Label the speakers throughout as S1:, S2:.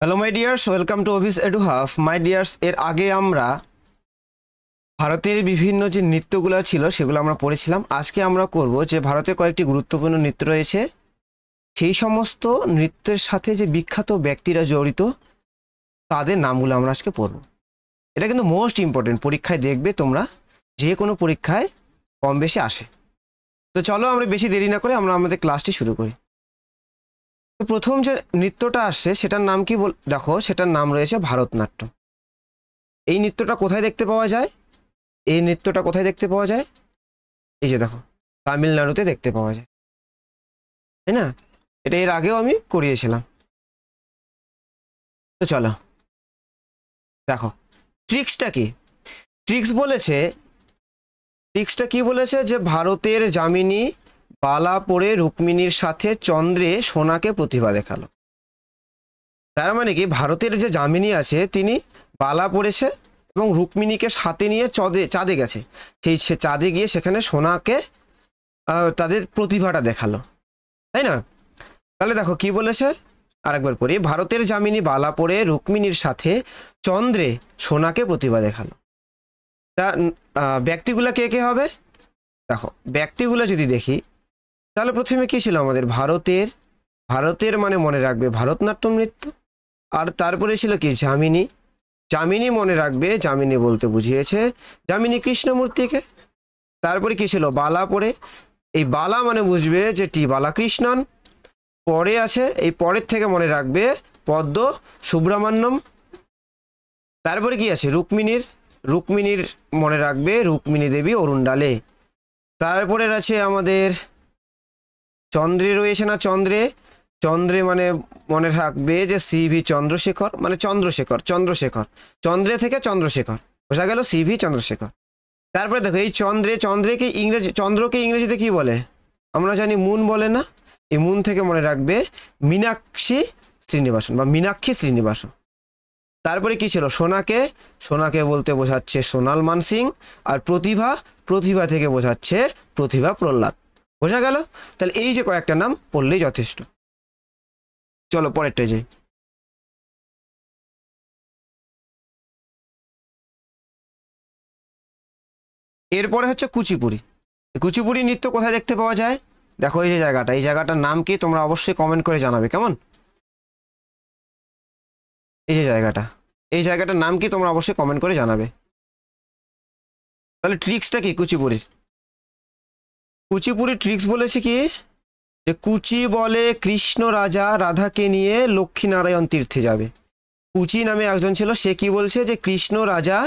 S1: Hello my dears, welcome to office edu half. My dears, এর আগে আমরা ভারতের বিভিন্ন যে নৃত্যগুলো ছিল সেগুলো আমরা পড়েছিলাম। আজকে আমরা করব যে ভারতের কয়েকটি গুরুত্বপূর্ণ নৃত্য রয়েছে, সেই সমস্ত নৃত্যের সাথে যে বিখ্যাত ব্যক্তিরা জড়িত তাদের নামগুলো আমরা আজকে পড়ব। এটা কিন্তু মোস্ট ইম্পর্টেন্ট, পরীক্ষায় দেখবে তোমরা, যে কোনো পরীক্ষায় কম বেশি আসে। তো চলো আমরা বেশি দেরি না করে আমরা আমাদের ক্লাসটি শুরু করি। তো প্রথম যে নৃত্যটা আসছে সেটার নাম কি দেখো, সেটার নাম রয়েছে ভারতনাট্যম। এই নৃত্যটা কোথায় দেখতে পাওয়া যায়? এই নৃত্যটা কোথায় দেখতে পাওয়া যায়? এই যে দেখো, তামিলনাড়ুতে দেখতে পাওয়া যায়, তাই না? এটা এর আগেও আমি করিয়েছিলাম। তো চলো দেখো ট্রিক্সটা কি। ট্রিক্সটা কি বলেছে যে ভারতের যামিনী বালা পরে রুক্মিণীর সাথে চন্দ্রে সোনাকে প্রতিভা দেখালো। তার মানে কি, ভারতের যে যামিনী আছে তিনি বালা পরেছে এবং রুক্মিণীকে সাথে নিয়ে চাঁদে গেছে। সেই চাঁদে গিয়ে সেখানে সোনাকে তাদের প্রতিভাটা দেখালো, তাই না? তাহলে দেখো কি বলেছে, আরেকবার পড়ি। ভারতের যামিনী বালা পরে রুক্মিণীর সাথে চন্দ্রে সোনাকে প্রতিভা দেখালো। তা ব্যক্তিগুলা কে কে হবে? দেখো ব্যক্তিগুলো যদি দেখি, তাহলে প্রথমে কি ছিল আমাদের? ভারতের মানে মনে রাখবে ভারতনাট্যম নৃত্য। আর তারপরে ছিল কি? যামিনী মনে রাখবে, যামিনী বলতে বুঝিয়েছে যামিনী কৃষ্ণমূর্তিকে। তারপরে কি ছিল? বালা পরে, এই বালা মানে বুঝবে যে টি বালাকৃষ্ণন। পরে আছে, এই পরের থেকে মনে রাখবে পদ্ম সুব্রহ্মণ্যম। তারপরে কি আছে? রুক্মিণীর মনে রাখবে রুক্মিণী দেবী অরুণডালে। তারপরে আছে আমাদের চন্দ্রে রয়েছে না, চন্দ্রে মানে মনে রাখবে যে সিভি চন্দ্রশেখর, মানে চন্দ্রশেখর চন্দ্রে থেকে চন্দ্রশেখর, বোঝা গেল? সিভি চন্দ্রশেখর। তারপরে দেখো এই চন্দ্রকে ইংরেজিতে কি বলে? আমরা জানি মুন বলে না? এই মুন থেকে মনে রাখবে মীনাক্ষী শ্রীনিবাসন। তারপরে কি ছিল? সোনাকে বলতে বোঝাচ্ছে সোনাল মানসিং। আর প্রতিভা থেকে বোঝাচ্ছে প্রতিভা প্রহ্লাদ। বোঝা গেল? তাহলে এই যে কয়েকটা নাম পড়লেই যথেষ্ট। চলো পরেরটা যাই। এরপরে হচ্ছে কুচিপুড়ি নৃত্য কোথায় দেখতে পাওয়া যায়? দেখো এই জায়গাটার নাম কি তোমরা অবশ্যই কমেন্ট করে জানাবে, কেমন? এই জায়গাটার নাম কি তোমরা অবশ্যই কমেন্ট করে জানাবে। তাহলে ট্রিক্সটা কি কুচিপুড়ির ট্রিক্স বলেছে কি, যে কুচি বলে কৃষ্ণ রাজা রাধাকে নিয়ে লক্ষ্মীনারায়ণ তীর্থে যাবে। কুচি নামে একজন ছিল, সে কি বলছে যে কৃষ্ণ রাজা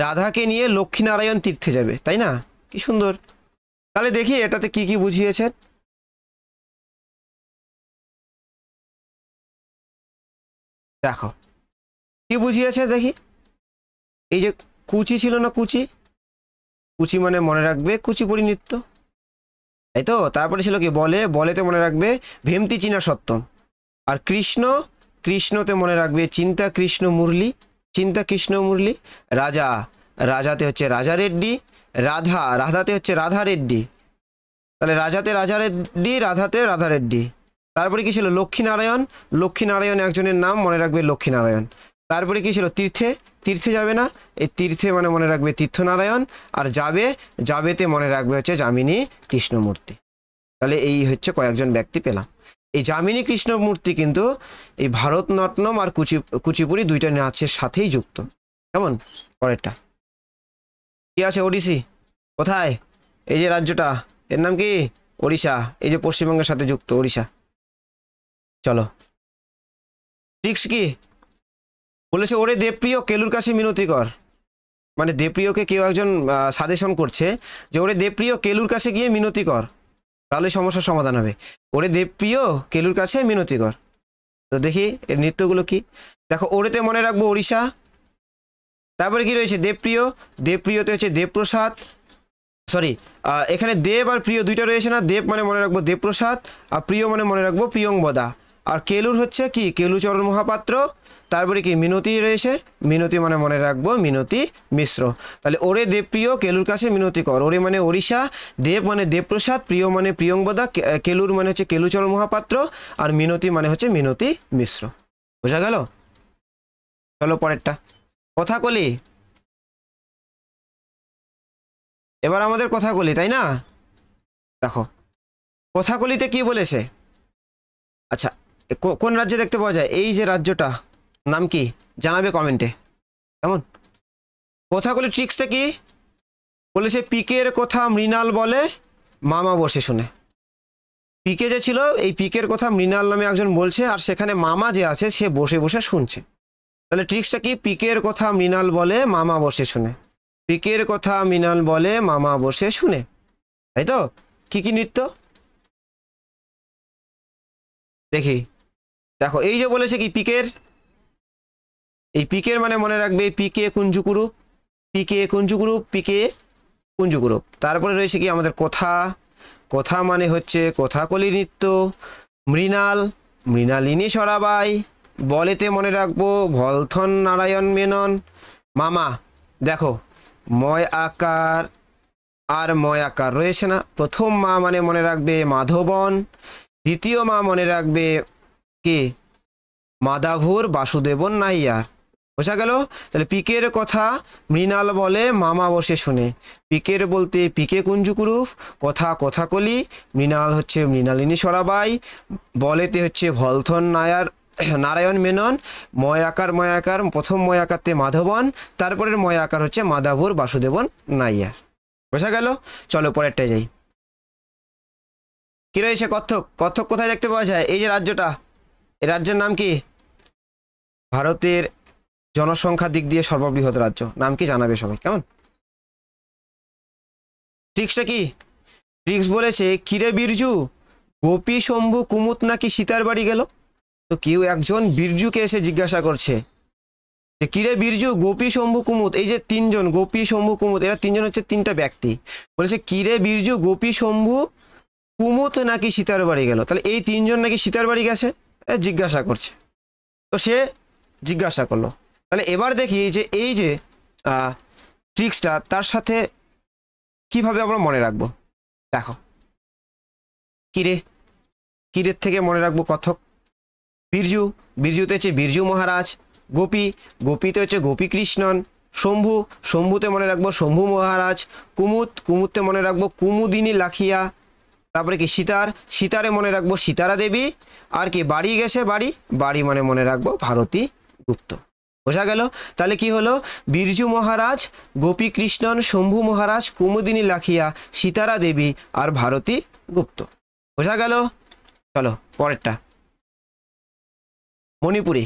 S1: রাধাকে নিয়ে লক্ষ্মীনারায়ণ তীর্থে যাবে, তাই না? কি সুন্দর। তাহলে দেখি এটাতে কি কি বুঝিয়েছেন। দেখো কি বুঝিয়েছে দেখি। এই যে কুচি ছিল না, কুচি মানে মনে রাখবে কুচিপুড়ি নৃত্য, তাই তো? তারপরে ছিল কি? বলেতে মনে রাখবে ভেমতি চীনা সত্যম। আর কৃষ্ণতে মনে রাখবে চিন্তা কৃষ্ণ মুরলি। রাজাতে হচ্ছে রাজা রেড্ডি। রাধাতে হচ্ছে রাধা রেড্ডি। তাহলে রাজাতে রাজা রেড্ডি, রাধাতে রাধা রেড্ডি। তারপরে কি ছিল? লক্ষ্মীনারায়ণ একজনের নাম, মনে রাখবে লক্ষ্মীনারায়ণ। তারপরে কি ছিল? তীর্থে যাবে না, এই তীর্থে মানে মনে রাখবে তীর্থনারায়ণ। আর যাবেতে মনে রাখবে হচ্ছে যামিনী কৃষ্ণমূর্তি। তাহলে এই হচ্ছে কয়েকজন ব্যক্তি পেলাম। এই যামিনী কৃষ্ণমূর্তি কিন্তু এই ভারতনাট্যম আর কুচিপুড়ি দুইটা নাচের সাথেই যুক্ত, কেমন? পরেরটা কি আছে? ওড়িশি কোথায়? এই যে রাজ্যটা, এর নাম কি? ওড়িশা। এই যে পশ্চিমবঙ্গের সাথে যুক্ত ওড়িশা। চলো ট্রিক্স কি বলেছে? ওরে দেবপ্রিয় কেলুর কাছে মিনতি কর। মানে দেবপ্রিয়কে কেউ একজন সাজেশন করছে যে ওরে দেবপ্রিয় কেলুর কাছে গিয়ে মিনতি কর, তাহলে সমস্যার সমাধান হবে। ওরে দেবপ্রিয় কেলুর কাছে মিনতি কর। তো দেখি এর নৃত্যগুলো কি। দেখো ওরেতে মনে রাখবো ওড়িশা। তারপরে কি রয়েছে? দেবপ্রিয়তে হচ্ছে দেবপ্রসাদ, সরি এখানে দেব আর প্রিয় দুইটা রয়েছে না? দেব মানে মনে রাখবো দেবপ্রসাদ, আর প্রিয় মানে মনে রাখবো প্রিয়ংবদা। আর কেলুর হচ্ছে কি? কেলুচরণ মহাপাত্র। তারপরে কি? মিনতি রয়েছে, মিনতি মানে মনে রাখবো মিনতি মিশ্র। তাহলে ওরে দেবপ্রিয় কেলুর কাছে মিনতি কর। ওরে মানে ওড়িশা, দেব মানে দেবপ্রসাদ, প্রিয় মানে প্রিয়ংবদা, কেলুর মানে হচ্ছে কেলুচরণ মহাপাত্র, আর মিনতি মানে হচ্ছে মিনতি মিশ্র। বোঝা গেল? চলো পরেরটা, কথাকলি। এবার আমাদের কথাকলি, তাই না? দেখো কথাকলিতে কি বলেছে। আচ্ছা, কোন রাজ্যে দেখতে পাওয়া যায়? এই যে রাজ্যটা, নাম কি জানাবে কমেন্টে, কেমন? কথাকলি ট্রিক্সটা কি বলেছে? পিকের কথা মৃণাল বলে, মামা বসে শুনে। পিকে যে ছিল, এই পিকের কথা মৃণাল নামে একজন বলছে, আর সেখানে মামা যে আছে সে বসে বসে শুনছে। তাহলে ট্রিক্সটা কি? পিকের কথা মৃণাল বলে, মামা বসে শুনে। পিকের কথা মৃণাল বলে, মামা বসে শুনে, তাই তো? কি কি নৃত্য দেখি। দেখো এই যে বলেছে কি পিকের, এই পিকের মানে মনে রাখবে পিকে কুঞ্জুকুরু, পিকে কুঞ্জুকুরু, পিকে কুঞ্জুকুরু। তারপরে রয়েছে কি আমাদের কথা, কথা মানে হচ্ছে কথাকলি নৃত্য। মৃণাল, মৃণালিনী সরাবাই। বলেতে মনে রাখবো ভলথন নারায়ণ মেনন। মামা, দেখো ময় আকার আর ময় আকার রয়েছে না? প্রথম মা মানে মনে রাখবে মাধবন, দ্বিতীয় মা মনে রাখবে কি মাদাভুর বাসুদেবন নাইয়ার। বোঝা গেল? তাহলে পিকের কথা মৃণাল বলে, মামা বসে শুনে। পিকের বলতে পিকে কুঞ্জুকুরুফ, কথা কথাকলি, মৃণাল হচ্ছে মৃণালিনী সরাবাই, বলেতে হচ্ছে ভলথন নারায়ণ মেনন, ময় আকার প্রথম ময় আকারতে মাধবন, তারপরের ময় আকার হচ্ছে মাদাভুর বাসুদেবন নাইয়ার। বোঝা গেল? চলো পরেরটায় যাই। কি রয়েছে? কত্থক। কত্থক কোথায় দেখতে পাওয়া যায়? এই যে রাজ্যটা, এই রাজ্যের নাম কি? ভারতের জনসংখ্যার দিক দিয়ে সর্ববৃহৎ রাজ্য। নাম কি জানাবে সবাই, কেমন? ট্রিক্সটা কি? ট্রিক্স বলেছে কিরে বিরজু, গোপী শম্ভু কুমুদ নাকি সীতার বাড়ি গেল। তো কেউ একজন বিরজুকে এসে জিজ্ঞাসা করছে যে কিরে বিরজু, গোপী শম্ভু কুমুদ, এই যে তিনজন, গোপী শম্ভু কুমুদ, এরা তিনজন হচ্ছে তিনটা ব্যক্তি। বলেছে কিরে বিরজু, গোপী শম্ভু কুমুদ নাকি সীতার বাড়ি গেল। তাহলে এই তিনজন নাকি সীতার বাড়ি গেছে, জিজ্ঞাসা করছে। তো সে জিজ্ঞাসা করলো। তাহলে এবার দেখি যে এই যে ট্রিক্সটা তার সাথে কিভাবে আমরা মনে রাখবো। দেখো কিরে, কিরের থেকে মনে রাখবো কথক। বিরজু, বিরজুতে হচ্ছে বিরজু মহারাজ। গোপী, গোপীতে হচ্ছে গোপী কৃষ্ণন। শম্ভু, শম্ভুতে মনে রাখবো শম্ভু মহারাজ। কুমুদ, কুমুদতে মনে রাখবো কুমুদিনী লাখিয়া। তারপরে কি সীতার, সীতারে মনে রাখবো সীতারা দেবী। আর কি বাড়ি গেছে, বাড়ি, বাড়ি মানে মনে রাখবো ভারতী গুপ্ত। বোঝা গেল? তাহলে কি হলো? বিরজু মহারাজ, গোপী কৃষ্ণন, শম্ভু মহারাজ, কুমুদিনী লাখিয়া, সীতারা দেবী আর ভারতী গুপ্ত। বোঝা গেল? চলো পরেরটা, মণিপুরি।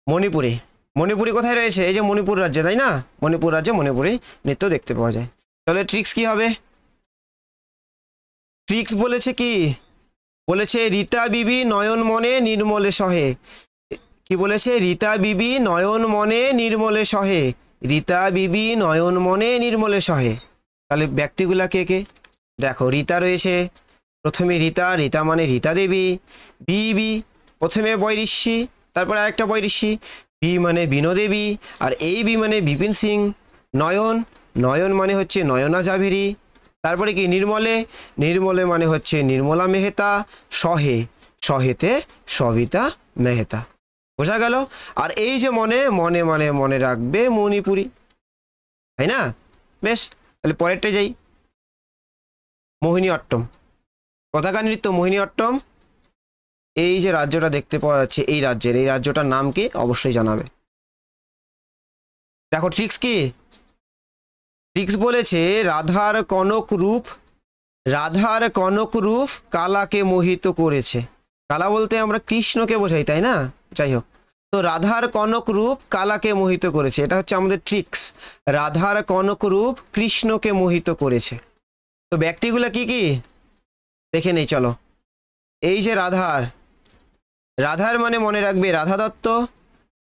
S1: মণিপুরি, মণিপুরি কোথায় রয়েছে? এই যে মণিপুর রাজ্যে, তাই না? মণিপুর রাজ্যে মণিপুরি নৃত্য দেখতে পাওয়া যায়। তাহলে ট্রিক্স কি হবে? ট্রিক্স বলেছে কি? বলেছে রীতা বিবি নয়ন মনে নির্মলে সহে। কি বলেছে? রীতা বিবি নয়ন মনে নির্মলে সহে। রীতা বিবি নয়ন মনে নির্মলে সহে। তাহলে ব্যক্তিগুলা কে কে? দেখো রীতা রয়েছে, প্রথমে রীতা, রীতা মানে রীতা দেবী। বিবি, প্রথমে বৈরিষ্যি, তারপরে আরেকটা বৈরিষ্যি। বি মানে বিনোদেবী, আর এই বি মানে বিপিন সিং। নয়ন, নয়ন মানে হচ্ছে নয়না জাভেরি। তারপরে কি নির্মলে, নির্মলে মানে হচ্ছে নির্মলা মেহতা। সহে, সহেতে সবিতা মেহতা। বোঝা গেল? আর এই যে মনে, মনে মানে মনে রাখবে মণিপুরি, তাই না? বেশ, তাহলে পরেরটা যাই। মোহিনী অট্টম। কথাকার নৃত্য মোহিনী অট্টম। এই যে রাজ্যটা দেখতে পাওয়া যাচ্ছে, এই রাজ্যের, এই রাজ্যটার নাম কি অবশ্যই জানাবে। দেখো ট্রিক্স কি? ট্রিক্স বলেছে রাধার কনক রূপ, রাধার কনক রূপ কালাকে মোহিত করেছে। কালা বলতে আমরা কৃষ্ণকে বোঝাই, তাই না? যাই হোক, তো রাধার কনক রূপ কালাকে মোহিত করেছে, এটা হচ্ছে আমাদের ট্রিক্স। রাধার কনক রূপ কৃষ্ণকে মোহিত করেছে। তো ব্যক্তিগুলো কি কি দেখে নেই, চলো। এই যে রাধার, রাধার মানে মনে রাখবে রাধা দত্ত।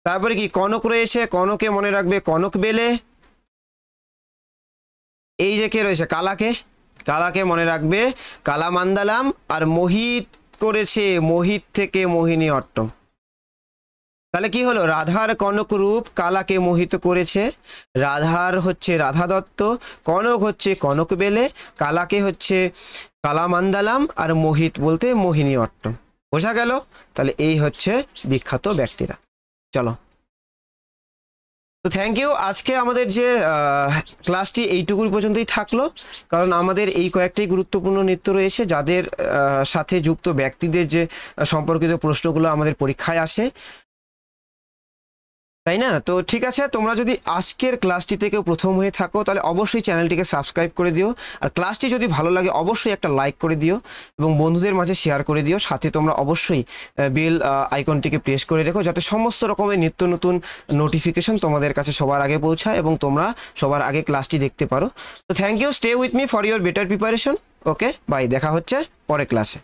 S1: তারপরে কি কনক রয়েছে, কনকে মনে রাখবে কনক বেলে। এই যে কে রয়েছে কালাকে, কালাকে মনে রাখবে কালা মান্দালাম। আর মোহিত করেছে, মোহিত থেকে মোহিনী অট্টম। তাহলে কি হলো? রাধার কনক রূপ কালাকে মোহিত করেছে। রাধার হচ্ছে রাধা দত্ত, কনক হচ্ছে কনক বেলে, কালাকে হচ্ছে কালা মান্দালাম, আর মোহিত বলতে মোহিনী অট্টম। বোঝা গেল? তাহলে এই হচ্ছে বিখ্যাত ব্যক্তিরা। চলো, তো থ্যাংক ইউ। আজকে আমাদের যে ক্লাসটি এইটুকুর পর্যন্তই থাকলো, কারণ আমাদের এই কয়েকটি গুরুত্বপূর্ণ নৃত্য রয়েছে যাদের সাথে যুক্ত ব্যক্তিদের যে সম্পর্কিত প্রশ্নগুলো আমাদের পরীক্ষায় আসে, তাই না? তো ঠিক আছে, তোমরা যদি আজকের ক্লাসটি থেকে প্রথম হয়ে থাকো তাহলে অবশ্যই চ্যানেলটিকে সাবস্ক্রাইব করে দিও, আর ক্লাসটি যদি ভালো লাগে অবশ্যই একটা লাইক করে দিও এবং বন্ধুদের মাঝে শেয়ার করে দিও। সাথে তোমরা অবশ্যই বেল আইকনটিকে প্রেস করে রেখো যাতে সমস্ত রকমের নিত্য নতুন নোটিফিকেশন তোমাদের কাছে সবার আগে পৌঁছায় এবং তোমরা সবার আগে ক্লাসটি দেখতে পারো। তো thank you, stay with me for your better preparation. Okay, bye, দেখা হচ্ছে পরের ক্লাসে।